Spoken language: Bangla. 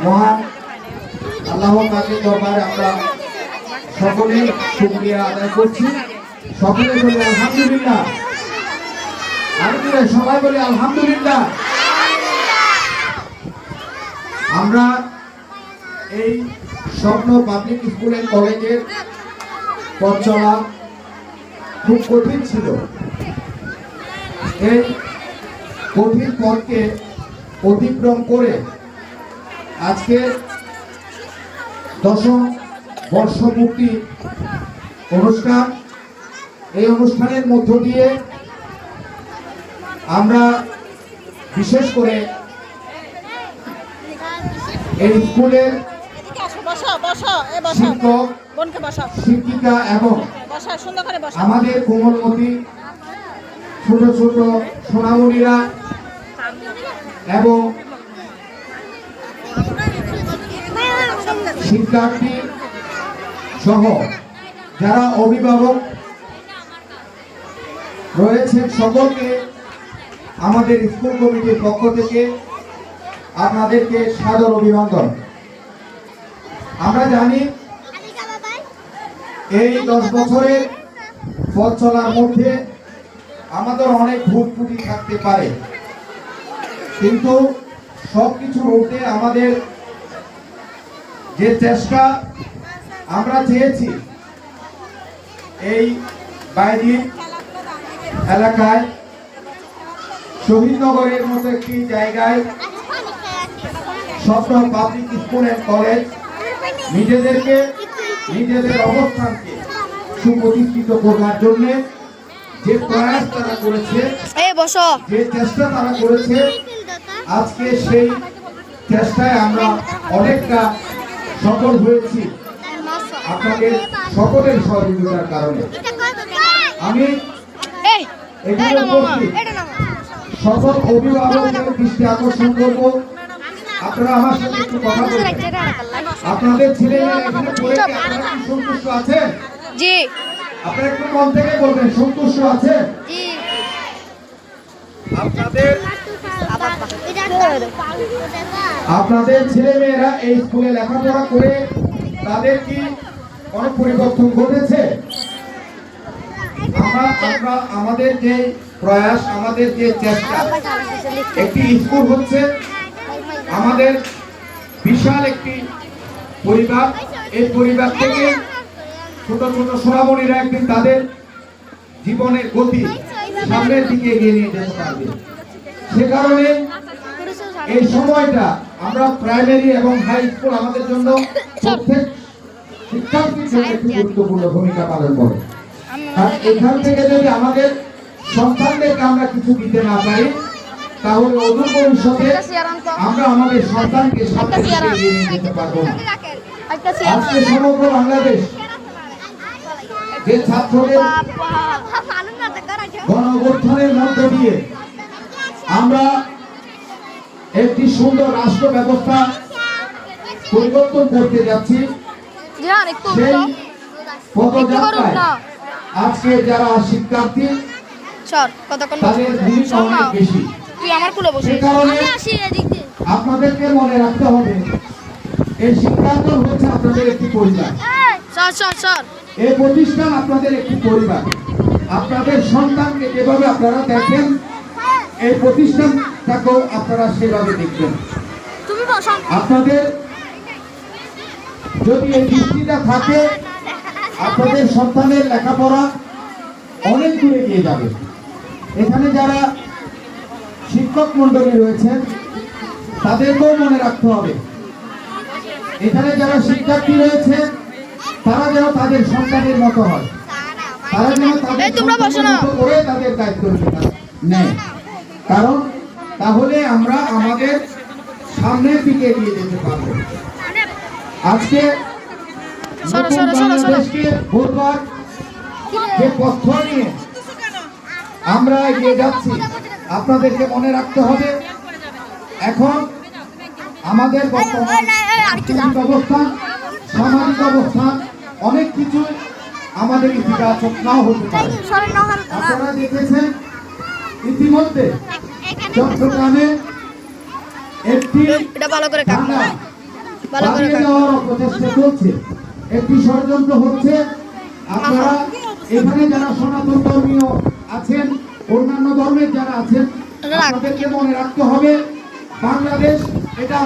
মহান আল্লাহ পাকের দরবারে আমরা সকলে শুকরিয়া আদায় করছি। সকলে বলি আলহামদুলিল্লাহ। সবাই বলি আলহামদুলিল্লাহ। আমরা এই স্বপ্ন পাবলিক স্কুল এন্ড কলেজের পথ চলা খুব কঠিন ছিল। এই কঠিন পথকে অতিক্রম করে আজকে 10ম বর্ষপূর্তি অনুষ্ঠান, এই অনুষ্ঠানের মধ্য দিয়ে আমরা বিশেষ করে এই স্কুলের শিক্ষক, শিক্ষিকা এবং আমাদের কোমলমতি ছোট ছোট সোনামণিরা এবং শিক্ষার্থী সহ যারা অভিভাবক রয়েছেন সকলকে আমাদের স্কুল কমিটির পক্ষ থেকে আপনাদেরকে সাদর অভিনন্দন। আমরা জানি এই 10 বছরের পথ চলার মধ্যে আমাদের অনেক ভুল ত্রুটি থাকতে পারে, কিন্তু সবকিছু রুখতে আমাদের যে চেষ্টা আমরা চেয়েছি এই বাইরে এলাকায় শহীদনগরের মতো একটি জায়গায় স্বপ্ন পাবলিক স্কুল এন্ড কলেজ নিজেদের অবস্থানকে সুপ্রতিষ্ঠিত করবার জন্য যে প্রয়াস তারা করেছে, যে চেষ্টা তারা করেছে, আজকে সেই চেষ্টায় আমরা অনেকটা সফল হয়েছি আপনাদের সকলের সহযোগিতার কারণে। আমি সকল অভিভাবকদের দৃষ্টি আকর্ষণ করব, আপনারা আমার সাথে একটু কথা বলবেন। আপনাদের ছেলেমেয়েরা এখানে পড়ে কি আপনারা কি সন্তুষ্ট আছেন? জি। আপনারা একটু মন থেকে বলবেন, সন্তুষ্ট আছেন? জি। আপনাদের ছেলেমেয়েরা এই স্কুলে লেখাপড়া করে তাদের কি কোনো পরিবর্তন ঘটেছে? আমরা আমাদের যে প্রয়াস, আমাদের যে চেষ্টা, একটি স্কুল হচ্ছে আমাদের বিশাল একটি পরিবার। এই পরিবার থেকে ছোট ছোট সোনামণিরা একদিন তাদের জীবনের গতি সামনের দিকে এগিয়ে নিয়ে যেতে পারবে। সে কারণে এই সময়টা আমরা প্রাইমারি এবং হাই স্কুল আমাদের জন্য প্রত্যেক শিক্ষার্থীর জন্য একটি গুরুত্বপূর্ণ ভূমিকা পালন করে। আর এখান থেকে যদি আমাদের সন্তানদেরকে আমরা কিছু দিতে না পারি, তাহলে অদূর ভবিষ্যতে আমরা আমাদের সন্তানকে সামনে এগিয়ে নিয়ে যেতে পারবো না। আজকে সমগ্র বাংলাদেশ যে ছাত্রদের গণঅভ্যুত্থানের মধ্য দিয়ে আমরা একটি সুন্দর রাষ্ট্র ব্যবস্থা পরিবর্তন করতে যাচ্ছি, সেই পদযাত্রায় আজকে যারা শিক্ষার্থী তাদের ভূমিকা অনেক বেশি। সে কারণে আপনাদেরকে মনে রাখতে হবে, এই শিক্ষাঙ্গন হচ্ছে আপনাদের একটি পরিবার, এই প্রতিষ্ঠান আপনাদের একটি পরিবার। আপনাদের সন্তানকে যেভাবে আপনারা দেখেন, এই প্রতিষ্ঠানটাকেও আপনারা সেভাবে দেখবেন। আপনাদের যদি এই দৃষ্টিটা থাকে, আপনাদের সন্তানের লেখাপড়া অনেক দূরে গিয়ে যাবে। এখানে যারা শিক্ষক মন্ডলী রয়েছেন তাদেরকেও মনে রাখতে হবে, এখানে যারা শিক্ষার্থী রয়েছে তারা যেন তাদের সন্তানের মতো হয়, তারা যেন তাদের মতো করে তাদের দায়িত্ব নেয়। কারণ তাহলে আমরা আমাদের সামনের দিকে এগিয়ে যেতে পারবো। আজকে বাংলাদেশকে গড়বার যে পথ নিয়ে আমরা এগিয়ে যাচ্ছি, আপনাদেরকে মনে রাখতে হবে, এখন আমাদের বর্তমান অবস্থান, সামাজিক অবস্থান, অনেক কিছু আমাদের ইতিবাচক নাও হতে পারে। আপনারা দেখেছেন ইতিমধ্যে চট্টগ্রামে একটি বাড়িয়ে দেওয়ার অপচেষ্টা চলছে, একটি ষড়যন্ত্র হচ্ছে। আপনারা এখানে যারা সনাতন ধর্মীয় আছেন, অন্যান্য ধর্মের যারা আছেন, আপনাদেরকে মনে রাখতে হবে বাংলাদেশ এটা